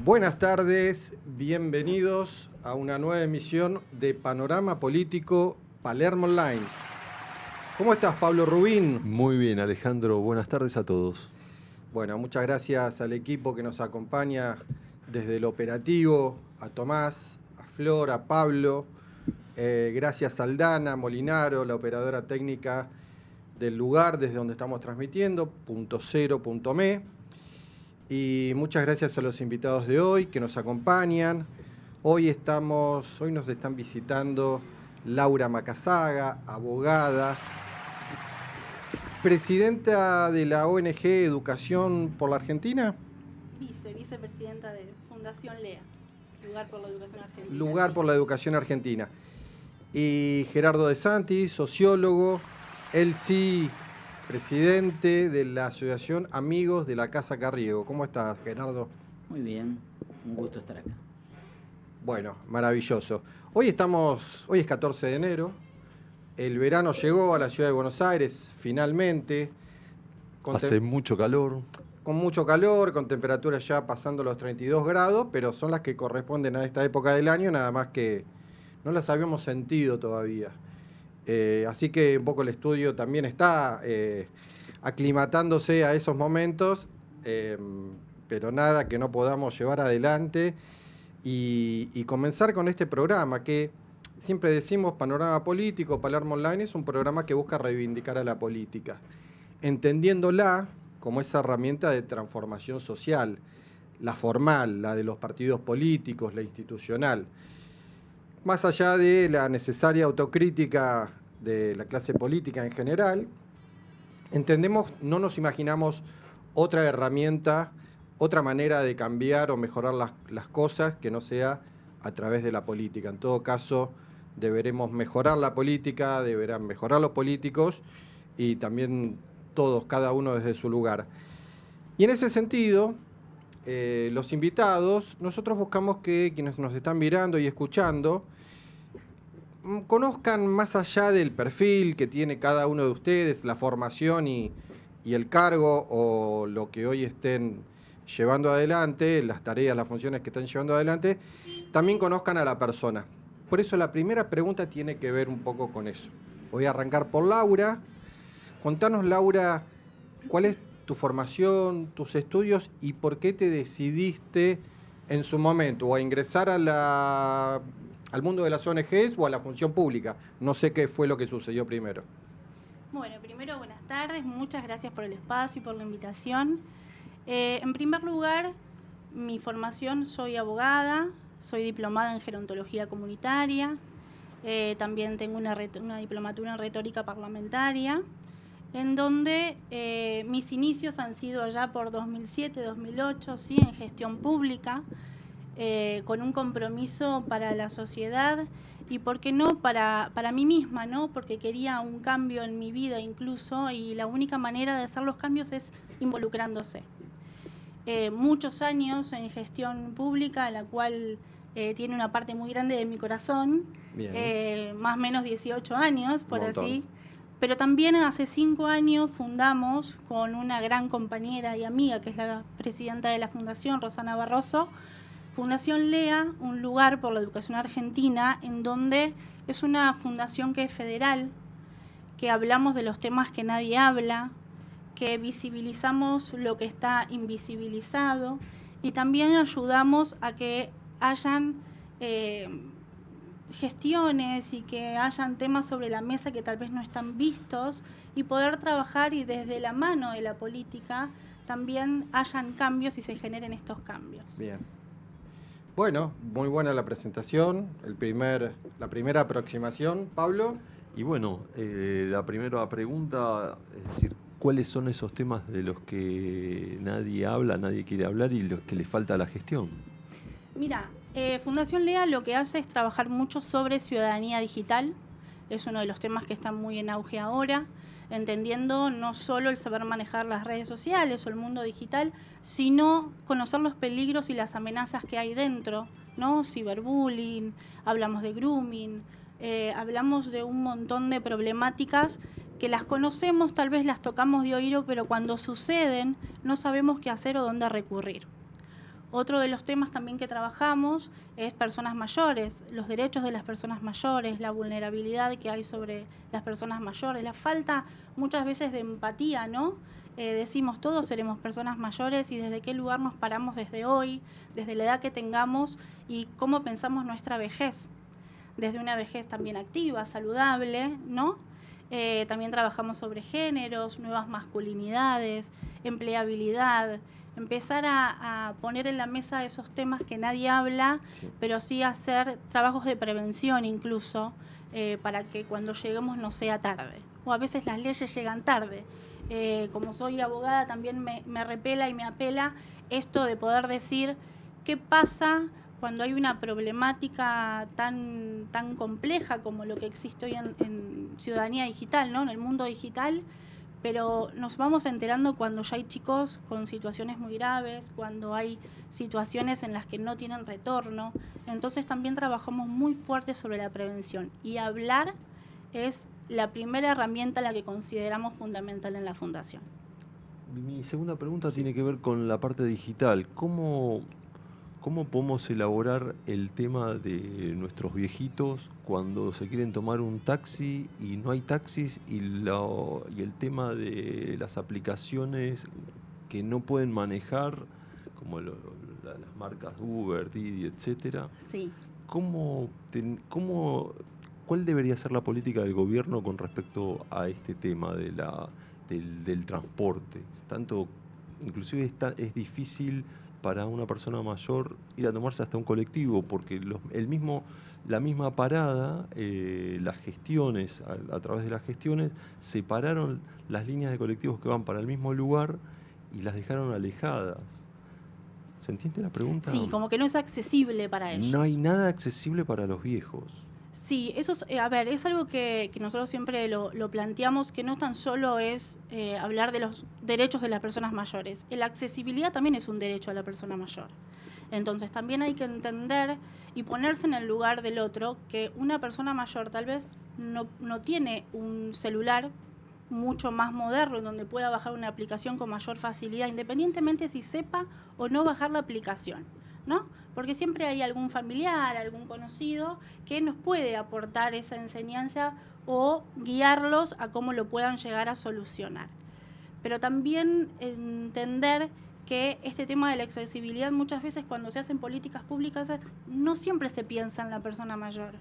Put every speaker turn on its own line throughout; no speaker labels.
Buenas tardes, bienvenidos a una nueva emisión de Panorama Político Palermo Online. ¿Cómo estás, Pablo Rubín?
Muy bien, Alejandro. Buenas tardes a todos.
Bueno, muchas gracias al equipo que nos acompaña desde el operativo, a Tomás, a Flor, a Pablo. Gracias a Aldana Molinaro, la operadora técnica del lugar desde donde estamos transmitiendo, .0.me. Y muchas gracias a los invitados de hoy que nos acompañan. Hoy nos están visitando Laura Macazaga, abogada, presidenta de la ONG Educación por la Argentina.
Vicepresidenta de Fundación LEA, Lugar por la Educación Argentina.
Lugar
sí.
por la Educación Argentina. Y Gerardo De Santi, sociólogo, él sí, presidente de la Asociación Amigos de la Casa Carriego. ¿Cómo estás, Gerardo?
Muy bien, un gusto estar acá.
Bueno, maravilloso. Hoy es 14 de enero, el verano llegó a la ciudad de Buenos Aires, finalmente.
Hace mucho calor.
Con mucho calor, con temperaturas ya pasando los 32 grados, pero son las que corresponden a esta época del año, nada más que no las habíamos sentido todavía. Así que un poco el estudio también está aclimatándose a esos momentos, pero nada que no podamos llevar adelante y comenzar con este programa que siempre decimos Panorama Político, Palermo Online, es un programa que busca reivindicar a la política, entendiéndola como esa herramienta de transformación social, la formal, la de los partidos políticos, la institucional. Más allá de la necesaria autocrítica de la clase política en general, no nos imaginamos otra herramienta, otra manera de cambiar o mejorar las cosas que no sea a través de la política. En todo caso, deberemos mejorar la política, deberán mejorar los políticos y también todos, cada uno desde su lugar. Y en ese sentido, los invitados, nosotros buscamos que quienes nos están mirando y escuchando conozcan más allá del perfil que tiene cada uno de ustedes, la formación y el cargo o lo que hoy estén llevando adelante, las tareas, las funciones que están llevando adelante, también conozcan a la persona. Por eso la primera pregunta tiene que ver un poco con eso. Voy a arrancar por Laura. Contanos, Laura, ¿cuál es tu formación, tus estudios y por qué te decidiste en su momento o a ingresar al mundo de las ONGs o a la función pública? No sé qué fue lo que sucedió primero.
Bueno, primero, buenas tardes. Muchas gracias por el espacio y por la invitación. En primer lugar, mi formación, soy abogada, soy diplomada en gerontología comunitaria, también tengo una diplomatura en retórica parlamentaria, en donde mis inicios han sido allá por 2007, 2008, sí, en gestión pública, con un compromiso para la sociedad y, ¿por qué no?, para mí misma, ¿no?, porque quería un cambio en mi vida incluso, y la única manera de hacer los cambios es involucrándose. Muchos años en gestión pública, la cual tiene una parte muy grande de mi corazón, más o menos 18 años, por así. Pero también hace 5 años fundamos con una gran compañera y amiga, que es la presidenta de la Fundación, Rosana Barroso, Fundación LEA, un lugar por la educación argentina, en donde es una fundación que es federal, que hablamos de los temas que nadie habla, que visibilizamos lo que está invisibilizado y también ayudamos a que hayan gestiones y que hayan temas sobre la mesa que tal vez no están vistos y poder trabajar y desde la mano de la política también hayan cambios y se generen estos cambios.
Bien. Bueno, muy buena la presentación, la primera aproximación. Pablo.
Y bueno, la primera pregunta, es decir, ¿cuáles son esos temas de los que nadie habla, nadie quiere hablar y los que le falta a la gestión?
Mira, Fundación LEA lo que hace es trabajar mucho sobre ciudadanía digital. Es uno de los temas que están muy en auge ahora, entendiendo no solo el saber manejar las redes sociales o el mundo digital, sino conocer los peligros y las amenazas que hay dentro, ¿no? Ciberbullying, hablamos de grooming, hablamos de un montón de problemáticas que las conocemos, tal vez las tocamos de oído, pero cuando suceden no sabemos qué hacer o dónde recurrir. Otro de los temas también que trabajamos es personas mayores, los derechos de las personas mayores, la vulnerabilidad que hay sobre las personas mayores, la falta muchas veces de empatía, ¿no? Decimos todos seremos personas mayores y desde qué lugar nos paramos desde hoy, desde la edad que tengamos y cómo pensamos nuestra vejez. Desde una vejez también activa, saludable, ¿no? También trabajamos sobre géneros, nuevas masculinidades, empleabilidad, empezar a poner en la mesa esos temas que nadie habla,
Sí.
pero sí hacer trabajos de prevención incluso, para que cuando lleguemos no sea tarde. O a veces las leyes llegan tarde. Como soy abogada también me repela y me apela esto de poder decir qué pasa cuando hay una problemática tan compleja como lo que existe hoy en ciudadanía digital, ¿no? En el mundo digital, pero nos vamos enterando cuando ya hay chicos con situaciones muy graves, cuando hay situaciones en las que no tienen retorno. Entonces también trabajamos muy fuerte sobre la prevención y hablar es la primera herramienta la que consideramos fundamental en la Fundación.
Mi segunda pregunta tiene que ver con la parte digital. ¿Cómo podemos elaborar el tema de nuestros viejitos cuando se quieren tomar un taxi y no hay taxis y el tema de las aplicaciones que no pueden manejar, como las marcas Uber, Didi, etcétera?
Sí.
¿Cuál debería ser la política del gobierno con respecto a este tema del transporte? Inclusive es difícil para una persona mayor ir a tomarse hasta un colectivo, porque la misma parada, las gestiones, a través de las gestiones, separaron las líneas de colectivos que van para el mismo lugar y las dejaron alejadas. ¿Se entiende la pregunta?
Sí, como que no es accesible para ellos.
No hay nada accesible para los viejos.
Sí, eso es, es algo que nosotros siempre lo planteamos, que no tan solo es hablar de los derechos de las personas mayores. La accesibilidad también es un derecho a la persona mayor. Entonces también hay que entender y ponerse en el lugar del otro, que una persona mayor tal vez no tiene un celular mucho más moderno en donde pueda bajar una aplicación con mayor facilidad, independientemente si sepa o no bajar la aplicación, ¿no? Porque siempre hay algún familiar, algún conocido que nos puede aportar esa enseñanza o guiarlos a cómo lo puedan llegar a solucionar. Pero también entender que este tema de la accesibilidad muchas veces cuando se hacen políticas públicas no siempre se piensa en la persona mayor.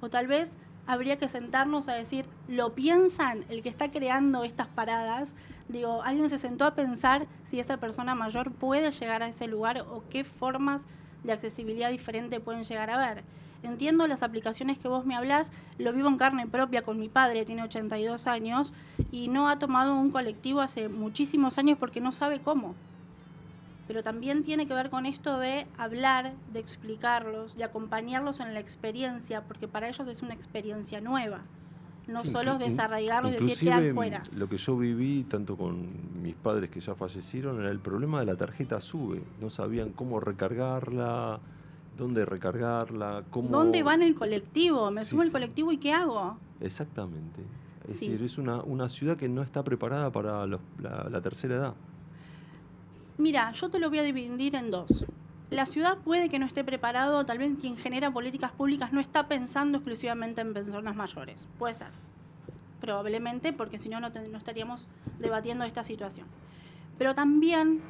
O tal vez habría que sentarnos a decir, ¿lo piensan el que está creando estas paradas? Digo, ¿alguien se sentó a pensar si esa persona mayor puede llegar a ese lugar o qué formas de accesibilidad diferente pueden llegar a ver? Entiendo las aplicaciones que vos me hablás, lo vivo en carne propia con mi padre, tiene 82 años, y no ha tomado un colectivo hace muchísimos años porque no sabe cómo. Pero también tiene que ver con esto de hablar, de explicarlos, de acompañarlos en la experiencia, porque para ellos es una experiencia nueva. No
Sí,
solo desarraigarlos y decir quedan fuera.
Lo que yo viví, tanto con mis padres que ya fallecieron, era el problema de la tarjeta SUBE. No sabían cómo recargarla, dónde recargarla, cómo...
¿Dónde va en el colectivo? ¿Me
Sí,
subo al
sí.
colectivo y qué hago?
Exactamente. Es
Sí.
decir, es una ciudad que no está preparada para la tercera edad.
Mira, yo te lo voy a dividir en dos. La ciudad puede que no esté preparado, tal vez quien genera políticas públicas no está pensando exclusivamente en personas mayores. Puede ser. Probablemente, porque si no, no estaríamos debatiendo esta situación. Pero también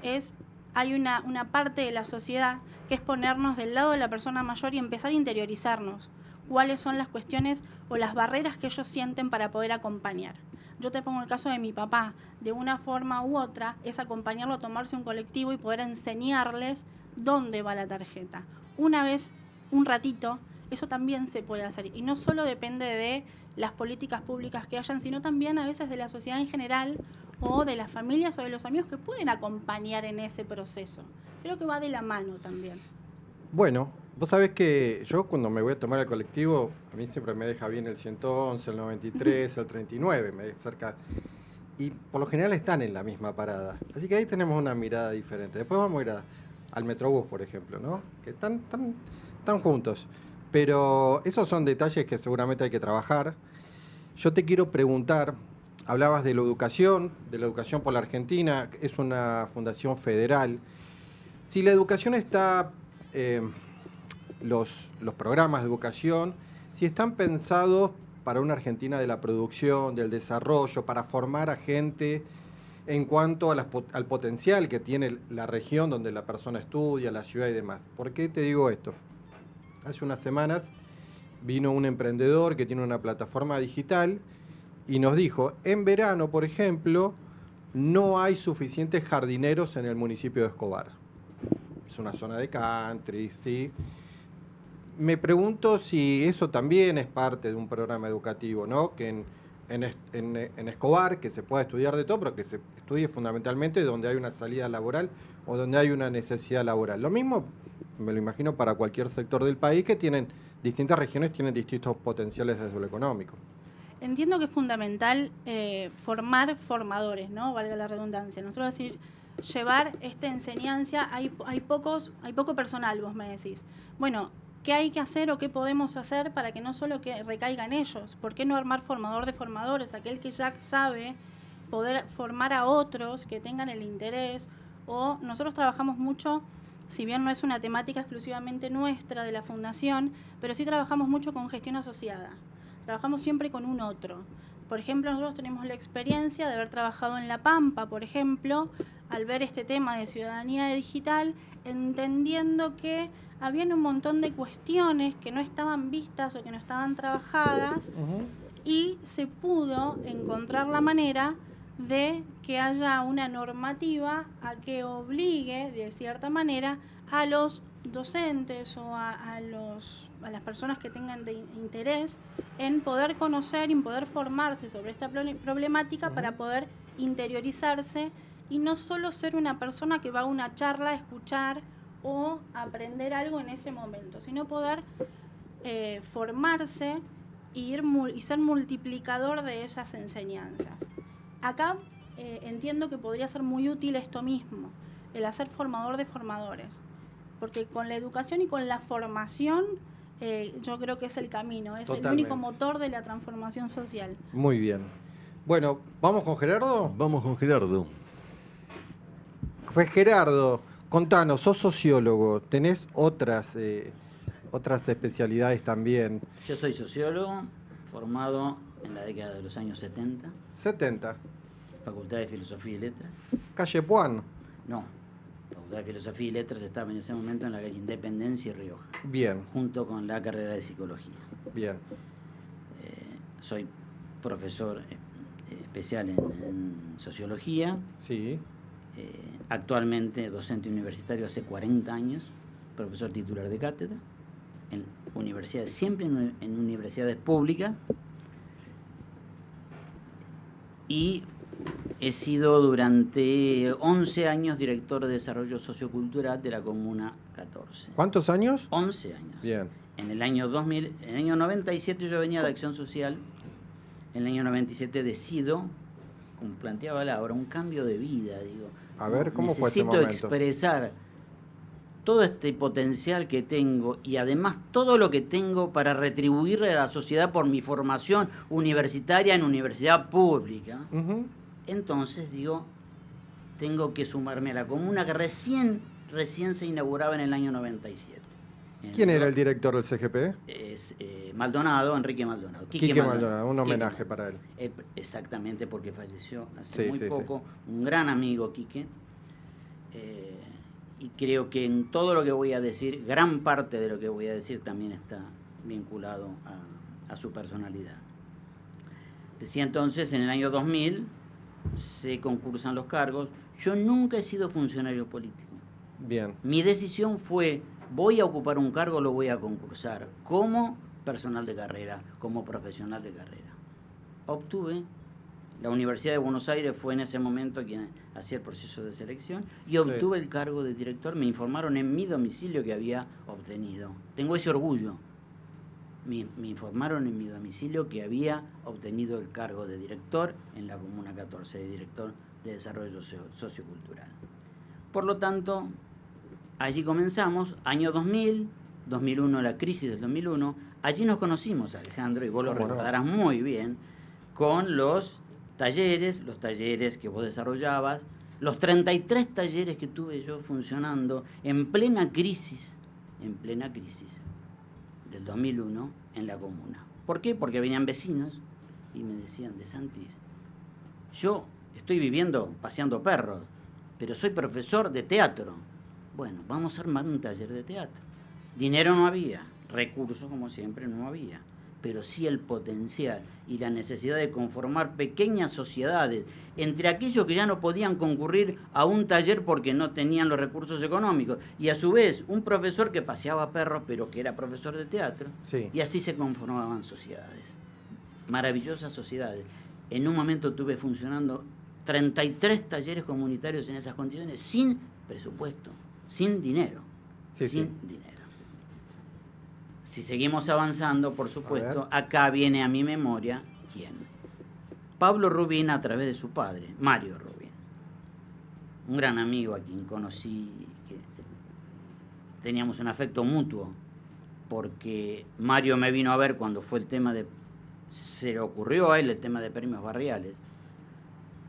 hay una parte de la sociedad que es ponernos del lado de la persona mayor y empezar a interiorizarnos. ¿Cuáles son las cuestiones o las barreras que ellos sienten para poder acompañar? Yo te pongo el caso de mi papá. De una forma u otra es acompañarlo a tomarse un colectivo y poder enseñarles dónde va la tarjeta. Una vez, un ratito, eso también se puede hacer. Y no solo depende de las políticas públicas que hayan, sino también a veces de la sociedad en general o de las familias o de los amigos que pueden acompañar en ese proceso. Creo que va de la mano también.
Bueno, vos sabés que yo cuando me voy a tomar el colectivo, a mí siempre me deja bien el 111, el 93, el 39, me deja cerca. Y por lo general están en la misma parada. Así que ahí tenemos una mirada diferente. Después vamos a ir al Metrobús, por ejemplo, ¿no? Que están juntos. Pero esos son detalles que seguramente hay que trabajar. Yo te quiero preguntar, hablabas de la educación por la Argentina, es una fundación federal. Si la educación está, los programas de educación, si están pensados para una Argentina de la producción, del desarrollo, para formar a gente en cuanto a al potencial que tiene la región donde la persona estudia, la ciudad y demás. ¿Por qué te digo esto? Hace unas semanas vino un emprendedor que tiene una plataforma digital y nos dijo, en verano, por ejemplo, no hay suficientes jardineros en el municipio de Escobar. Es una zona de country, ¿sí? Me pregunto si eso también es parte de un programa educativo, ¿no? Que en Escobar, que se pueda estudiar de todo, pero que se estudie fundamentalmente donde hay una salida laboral o donde hay una necesidad laboral. Lo mismo me lo imagino para cualquier sector del país, que tienen distintas regiones, tienen distintos potenciales desde lo económico.
Entiendo que es fundamental formar formadores, ¿no? Valga la redundancia. Nosotros decir, llevar esta enseñanza, hay poco personal, vos me decís. Bueno, ¿qué hay que hacer o qué podemos hacer para que no solo que recaiga en ellos? ¿Por qué no armar formador de formadores? Aquel que ya sabe poder formar a otros que tengan el interés. O nosotros trabajamos mucho, si bien no es una temática exclusivamente nuestra de la Fundación, pero sí trabajamos mucho con gestión asociada. Trabajamos siempre con un otro. Por ejemplo, nosotros tenemos la experiencia de haber trabajado en La Pampa, por ejemplo, al ver este tema de ciudadanía digital, entendiendo que habían un montón de cuestiones que no estaban vistas o que no estaban trabajadas, y se pudo encontrar la manera de que haya una normativa a que obligue, de cierta manera, a los docentes o a las personas que tengan de interés en poder conocer y en poder formarse sobre esta problemática para poder interiorizarse y no solo ser una persona que va a una charla a escuchar o aprender algo en ese momento, sino poder formarse y ser multiplicador de esas enseñanzas. Acá entiendo que podría ser muy útil esto mismo, el hacer formador de formadores, porque con la educación y con la formación yo creo que es el camino, es
Totalmente.
el único motor de la transformación social.
Muy bien. Bueno, ¿vamos con Gerardo?
Vamos con Gerardo.
Pues Gerardo, contanos, sos sociólogo, tenés otras especialidades también.
Yo soy sociólogo, formado en la década de los años 70,
70,
Facultad de Filosofía y Letras.
calle Puan.
No, Facultad de Filosofía y Letras estaba en ese momento en la calle Independencia y Rioja,
Bien,
junto con la carrera de Psicología.
bien.
Soy profesor especial en Sociología,
Sí,
actualmente docente universitario hace 40 años, profesor titular de cátedra, en universidades, siempre en universidades públicas, y he sido durante 11 años director de desarrollo sociocultural de la Comuna 14.
¿cuántos años?
11 años.
Bien.
En el año 2000, en el año 97 yo venía de Acción Social, en el año 97 decido, como planteaba Laura, un cambio de vida, digo.
A ver, ¿cómo fue ese
Necesito
momento?
expresar todo este potencial que tengo y además todo lo que tengo para retribuirle a la sociedad por mi formación universitaria en universidad pública.
Ujú.
Entonces, digo, tengo que sumarme a la comuna que recién se inauguraba en el año 97.
¿Quién era el director del CGP?
Es Maldonado, Enrique Maldonado.
Quique Maldonado, un
Quique
homenaje para él.
Exactamente, porque falleció hace
Sí,
muy
sí,
poco. Un gran amigo, Quique. Y creo que en todo lo que voy a decir, gran parte de lo que voy a decir también está vinculado a su personalidad. Decía entonces, en el año 2000 se concursan los cargos. Yo nunca he sido funcionario político.
Bien.
Mi decisión fue, voy a ocupar un cargo, lo voy a concursar, como personal de carrera, como profesional de carrera. Obtuve, la Universidad de Buenos Aires fue en ese momento quien hacía el proceso de selección, y obtuve el cargo de director. Me informaron en mi domicilio que había obtenido. Tengo ese orgullo. Me informaron en mi domicilio que había obtenido el cargo de director en la Comuna 14, de director de desarrollo sociocultural. Por lo tanto, allí comenzamos, año 2000, 2001, la crisis del 2001. Allí nos conocimos, Alejandro, y vos lo recordarás muy bien, con los talleres que vos desarrollabas, Los 33 talleres que tuve yo funcionando en plena crisis del 2001 en la comuna. ¿Por qué? Porque venían vecinos y me decían, De Santis, yo estoy viviendo paseando perros, pero soy profesor de teatro. Bueno, vamos a armar un taller de teatro. Dinero no había, recursos como siempre no había, pero sí el potencial y la necesidad de conformar pequeñas sociedades entre aquellos que ya no podían concurrir a un taller porque no tenían los recursos económicos, y a su vez un profesor que paseaba perros pero que era profesor de teatro,
Sí.
y así se conformaban sociedades, maravillosas sociedades. En un momento tuve funcionando 33 talleres comunitarios en esas condiciones, sin presupuesto, sin dinero, sin dinero. Si seguimos avanzando, por supuesto, acá viene a mi memoria, ¿quién? Pablo Rubín, a través de su padre, Mario Rubín. Un gran amigo a quien conocí, que teníamos un afecto mutuo, porque Mario me vino a ver cuando fue el tema de... Se le ocurrió a él el tema de premios barriales,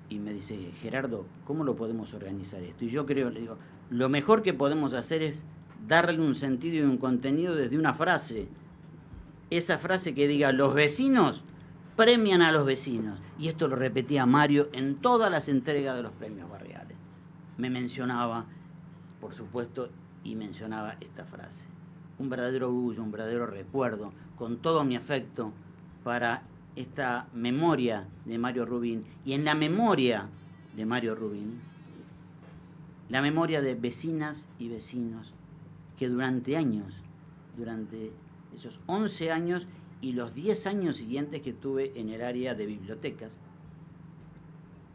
y me dice, Gerardo, ¿cómo lo podemos organizar esto? Y yo creo, le digo, lo mejor que podemos hacer es darle un sentido y un contenido desde una frase. Esa frase que diga, los vecinos premian a los vecinos. Y esto lo repetía Mario en todas las entregas de los premios barriales. Me mencionaba, por supuesto, y mencionaba esta frase. Un verdadero orgullo, un verdadero recuerdo, con todo mi afecto para esta memoria de Mario Rubín. Y en la memoria de Mario Rubín, la memoria de vecinas y vecinos que durante años, durante esos 11 años y los 10 años siguientes que estuve en el área de bibliotecas,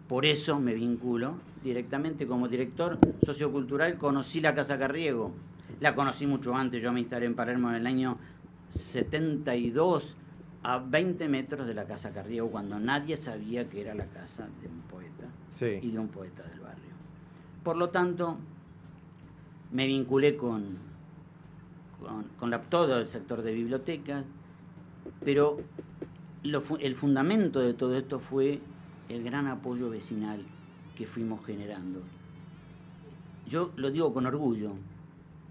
por eso me vinculo directamente como director sociocultural. Conocí la Casa Carriego, la conocí mucho antes, yo me instalé en Palermo en el año 72, a 20 metros de la Casa Carriego, cuando nadie sabía que era la casa de un poeta y de un poeta del barrio. Por lo tanto, me vinculé con todo el sector de bibliotecas, pero el fundamento de todo esto fue el gran apoyo vecinal que fuimos generando. Yo lo digo con orgullo,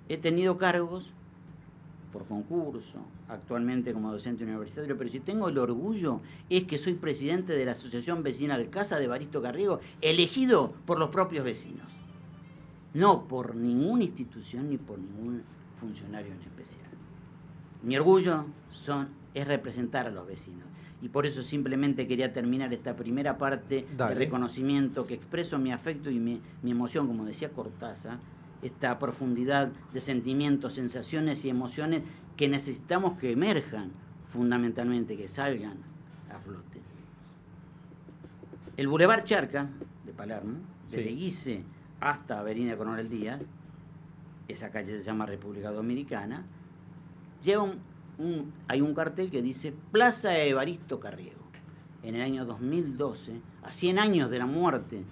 he tenido cargos por concurso, actualmente como docente universitario, pero si tengo el orgullo es que soy presidente de la Asociación Vecinal Casa de Evaristo Carriego, elegido por los propios vecinos, no por ninguna institución ni por ningún funcionario en especial. Mi orgullo es representar a los vecinos, y por eso simplemente quería terminar esta primera parte de reconocimiento, que expreso mi afecto y mi emoción, como decía Cortázar, esta profundidad de sentimientos, sensaciones y emociones que necesitamos que emerjan, fundamentalmente, que salgan a flote. El Boulevard Charcas de Palermo, desde Guise hasta Avenida Coronel Díaz, esa calle se llama República Dominicana, lleva hay un cartel que dice Plaza Evaristo Carriego. En el año 2012, a 100 años de la muerte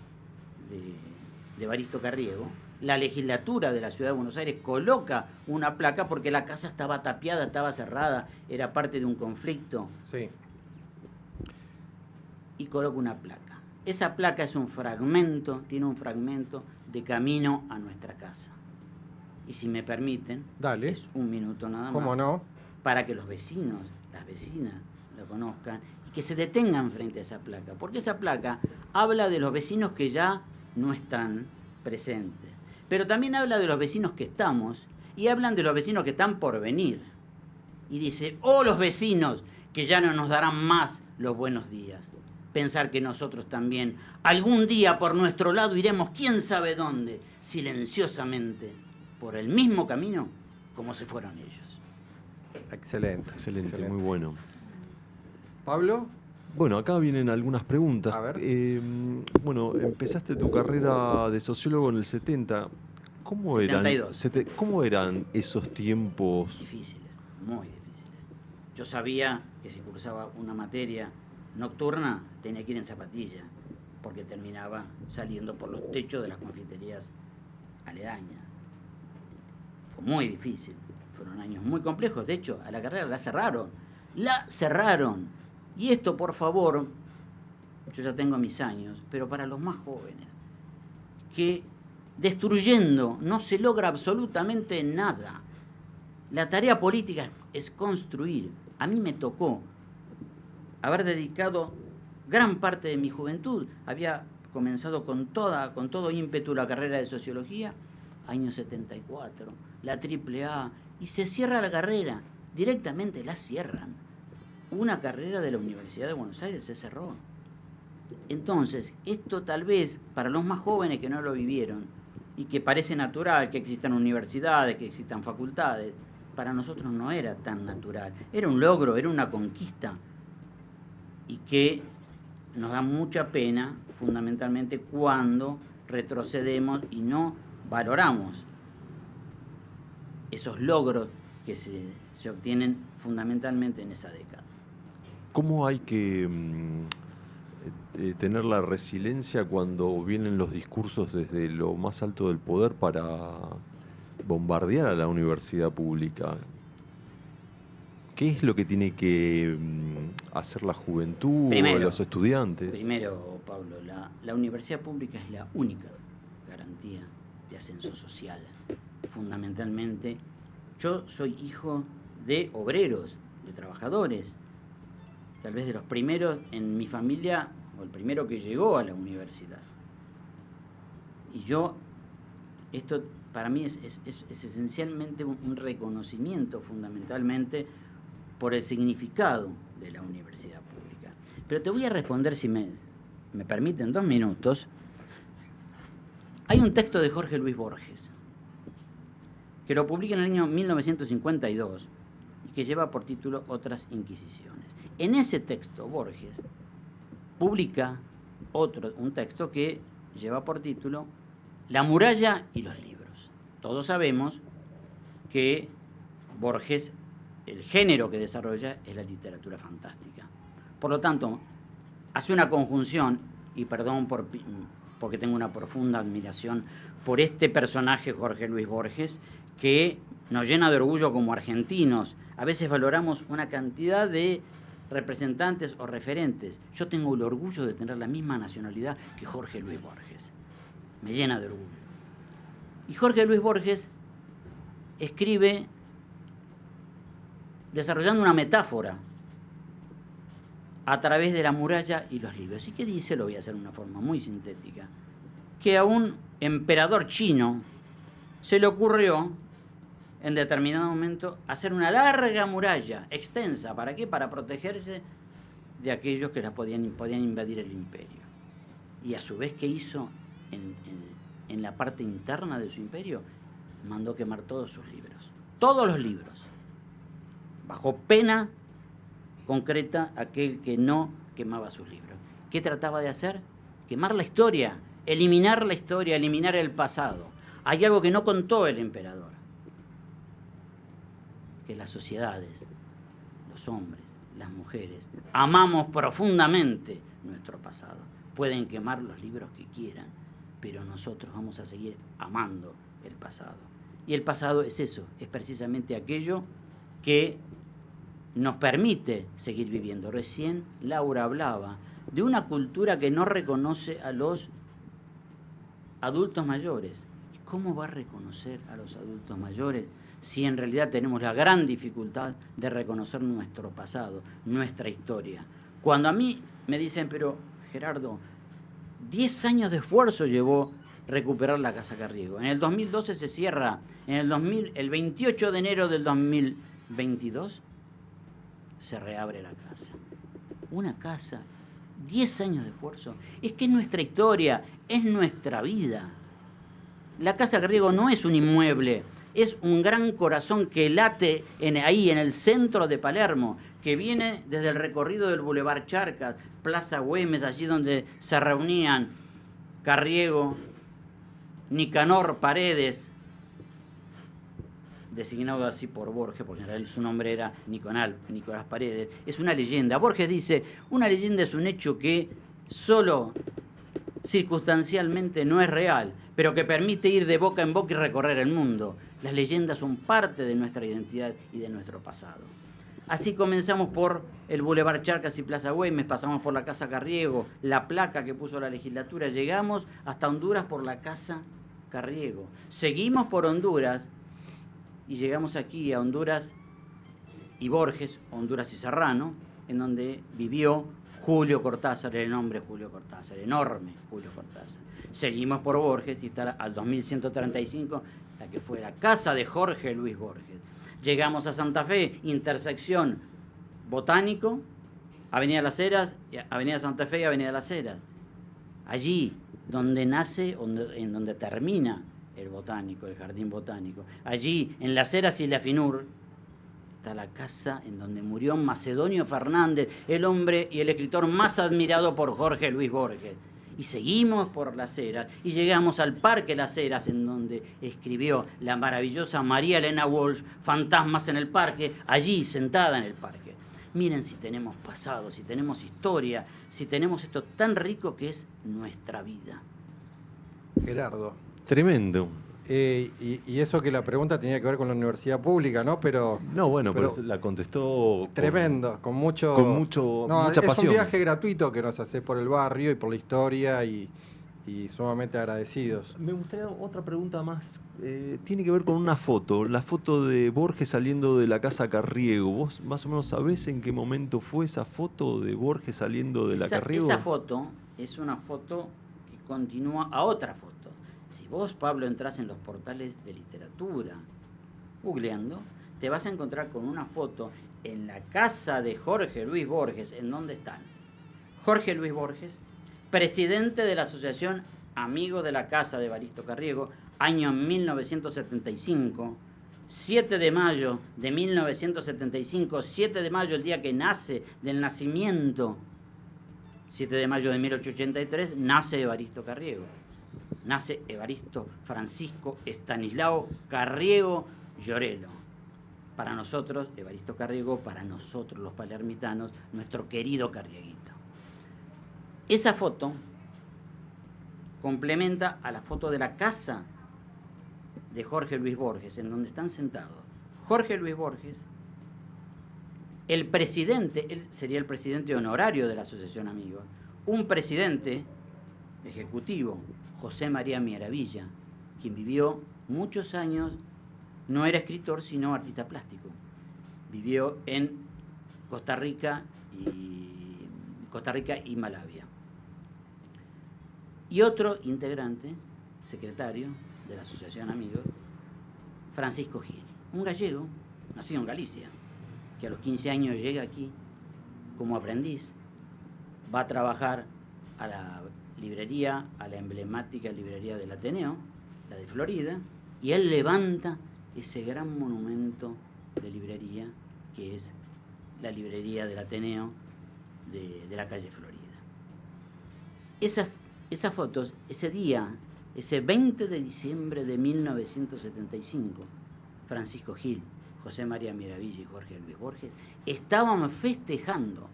de Evaristo Carriego, la legislatura de la Ciudad de Buenos Aires coloca una placa porque la casa estaba tapiada, estaba cerrada, era parte de un conflicto. Y coloca una placa. Esa placa es un fragmento, tiene un fragmento de camino a nuestra casa. Y si me permiten, es un minuto nada más.
No?
Para que los vecinos, las vecinas lo conozcan y que se detengan frente a esa placa. Porque esa placa habla de los vecinos que ya no están presentes. Pero también habla de los vecinos que estamos y hablan de los vecinos que están por venir. Y dice, los vecinos que ya no nos darán más los buenos días. Pensar que nosotros también algún día por nuestro lado iremos quién sabe dónde, silenciosamente, por el mismo camino como se fueron ellos.
Excelente.
Excelente, muy bueno.
¿Pablo?
Bueno, acá vienen algunas preguntas.
A ver.
Bueno, empezaste tu carrera de sociólogo en el 70. ¿Cómo
72.
¿Cómo eran esos tiempos?
Difíciles, muy difíciles. Yo sabía que si cursaba una materia nocturna tenía que ir en zapatilla, porque terminaba saliendo por los techos de las confiterías aledañas. Fue muy difícil, fueron años muy complejos. De hecho, a la carrera la cerraron. Y esto, por favor, yo ya tengo mis años, pero para los más jóvenes, que destruyendo no se logra absolutamente nada. La tarea política es construir. A mí me tocó haber dedicado gran parte de mi juventud. Había comenzado con todo ímpetu la carrera de sociología, año 74, la AAA, y se cierra la carrera, directamente la cierran. Una carrera de la Universidad de Buenos Aires se cerró. Entonces, esto tal vez para los más jóvenes que no lo vivieron y que parece natural que existan universidades, que existan facultades, para nosotros no era tan natural. Era un logro, era una conquista, y que nos da mucha pena fundamentalmente cuando retrocedemos y no valoramos esos logros que se obtienen fundamentalmente en esa década.
¿Cómo hay que tener la resiliencia cuando vienen los discursos desde lo más alto del poder para bombardear a la universidad pública? ¿Qué es lo que tiene que hacer la juventud o los estudiantes?
Primero, Pablo, la universidad pública es la única garantía de ascenso social. Fundamentalmente, yo soy hijo de obreros, de trabajadores, tal vez de los primeros en mi familia, o el primero que llegó a la universidad. Y esto para mí es esencialmente un reconocimiento fundamentalmente por el significado de la universidad pública. Pero te voy a responder, si me permiten 2 minutos. Hay un texto de Jorge Luis Borges, que lo publica en el año 1952 y que lleva por título Otras Inquisiciones. En ese texto, Borges publica un texto que lleva por título La muralla y los libros. Todos sabemos que Borges, el género que desarrolla es la literatura fantástica. Por lo tanto, hace una conjunción, y perdón porque tengo una profunda admiración por este personaje, Jorge Luis Borges, que nos llena de orgullo como argentinos. A veces valoramos una cantidad de representantes o referentes. Yo tengo el orgullo de tener la misma nacionalidad que Jorge Luis Borges. Me llena de orgullo. Y Jorge Luis Borges escribe desarrollando una metáfora a través de la muralla y los libros. ¿Y qué dice? Lo voy a hacer de una forma muy sintética. Que a un emperador chino se le ocurrió en determinado momento hacer una larga muralla extensa. ¿Para qué? Para protegerse de aquellos que podían invadir el imperio. Y a su vez, ¿qué hizo en la parte interna de su imperio? Mandó quemar todos sus libros. Todos los libros. Bajo pena concreta aquel que no quemaba sus libros. ¿Qué trataba de hacer? Quemar la historia, eliminar la historia, eliminar el pasado. Hay algo que no contó el emperador, que las sociedades, los hombres, las mujeres, amamos profundamente nuestro pasado. Pueden quemar los libros que quieran, pero nosotros vamos a seguir amando el pasado. Y el pasado es eso, es precisamente aquello que nos permite seguir viviendo. Recién Laura hablaba de una cultura que no reconoce a los adultos mayores. ¿Cómo va a reconocer a los adultos mayores si en realidad tenemos la gran dificultad de reconocer nuestro pasado, nuestra historia? Cuando a mí me dicen, pero Gerardo, 10 años de esfuerzo llevó recuperar la Casa Carriego. En el 2012 se cierra, el 28 de enero del 2022 se reabre la casa. Una casa, 10 años de esfuerzo. Es que es nuestra historia, es nuestra vida. La Casa Carriego no es un inmueble, es un gran corazón que late ahí en el centro de Palermo, que viene desde el recorrido del Boulevard Charcas, Plaza Güemes, allí donde se reunían Carriego, Nicanor Paredes, designado así por Borges, porque en realidad su nombre era Nicolás Paredes. Es una leyenda. Borges dice, una leyenda es un hecho que solo circunstancialmente no es real, pero que permite ir de boca en boca y recorrer el mundo. Las leyendas son parte de nuestra identidad y de nuestro pasado. Así comenzamos por el Boulevard Charcas y Plaza Güemes, pasamos por la Casa Carriego, la placa que puso la legislatura, llegamos hasta Honduras por la Casa Carriego. Seguimos por Honduras y llegamos aquí a Honduras y Borges, Honduras y Serrano, en donde vivió Julio Cortázar, el nombre Julio Cortázar, enorme Julio Cortázar. Seguimos por Borges y está al 2135, la que fue la casa de Jorge Luis Borges. Llegamos a Santa Fe, intersección Botánico, Avenida Las Heras, Avenida Santa Fe y Avenida Las Heras. Allí donde nace, en donde termina el Botánico, el Jardín Botánico. Allí, en Las Heras y la Finur, está la casa en donde murió Macedonio Fernández, el hombre y el escritor más admirado por Jorge Luis Borges. Y seguimos por Las Heras y llegamos al Parque Las Heras, en donde escribió la maravillosa María Elena Walsh, Fantasmas en el Parque, allí sentada en el parque. Miren si tenemos pasado, si tenemos historia, si tenemos esto tan rico que es nuestra vida.
Gerardo.
Tremendo.
Y eso que la pregunta tenía que ver con la universidad pública, ¿no? Pero
pero la contestó
tremendo, con mucha
mucha pasión.
Es un viaje gratuito que nos haces por el barrio y por la historia y sumamente agradecidos.
Me gustaría otra pregunta más. Tiene que ver con una foto, la foto de Borges saliendo de la Casa Carriego. ¿Vos más o menos sabés en qué momento fue esa foto de Borges saliendo de la Carriego?
Esa foto es una foto que continúa a otra foto. Si vos, Pablo, entras en los portales de literatura, googleando, te vas a encontrar con una foto en la casa de Jorge Luis Borges, en donde están Jorge Luis Borges, presidente de la Asociación Amigos de la Casa de Evaristo Carriego, año 1975, 7 de mayo de 1975, 7 de mayo, el día que nace del nacimiento, 7 de mayo de 1883, nace Evaristo Carriego. Nace Evaristo Francisco Estanislao Carriego Llorelo. Para nosotros, Evaristo Carriego, para nosotros los palermitanos, nuestro querido Carrieguito. Esa foto complementa a la foto de la casa de Jorge Luis Borges, en donde están sentados Jorge Luis Borges, el presidente, él sería el presidente honorario de la Asociación Amigos, un presidente ejecutivo, José María Miaravilla, quien vivió muchos años, no era escritor, sino artista plástico. Vivió en Costa Rica y Malavia. Y otro integrante, secretario de la Asociación Amigos, Francisco Gil, un gallego, nacido en Galicia, que a los 15 años llega aquí como aprendiz, va a trabajar a la librería, a la emblemática librería del Ateneo, la de Florida, y él levanta ese gran monumento de librería que es la librería del Ateneo de la calle Florida. Esas fotos, ese día, ese 20 de diciembre de 1975, Francisco Gil, José María Miaravilla y Jorge Luis Borges estaban festejando,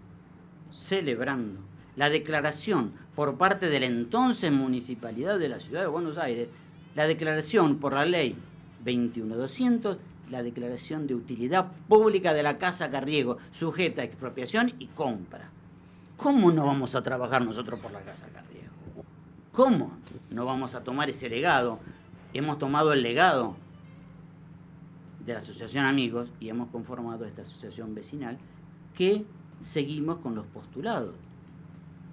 celebrando la declaración por parte de la entonces Municipalidad de la Ciudad de Buenos Aires, la declaración por la ley 21200, la declaración de utilidad pública de la Casa Carriego, sujeta a expropiación y compra. ¿Cómo no vamos a trabajar nosotros por la Casa Carriego? ¿Cómo no vamos a tomar ese legado? Hemos tomado el legado de la Asociación Amigos y hemos conformado esta asociación vecinal que seguimos con los postulados.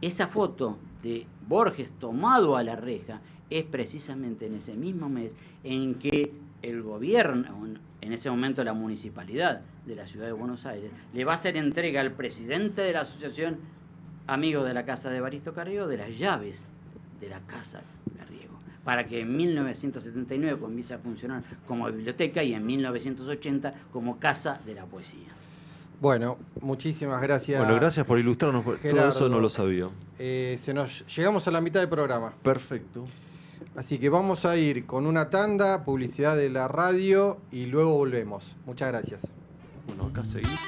Esa foto de Borges tomado a la reja es precisamente en ese mismo mes en que el gobierno, en ese momento la municipalidad de la Ciudad de Buenos Aires, le va a hacer entrega al presidente de la Asociación Amigos de la Casa de Evaristo Carriego de las llaves de la Casa Carriego, para que en 1979 comience a funcionar como biblioteca y en 1980 como Casa de la Poesía.
Bueno, muchísimas gracias.
Bueno, gracias por ilustrarnos,
Gerardo.
todo eso no lo sabía.
Llegamos a la mitad del programa.
Perfecto.
Así que vamos a ir con una tanda, publicidad de la radio y luego volvemos. Muchas gracias.
Bueno, acá seguimos.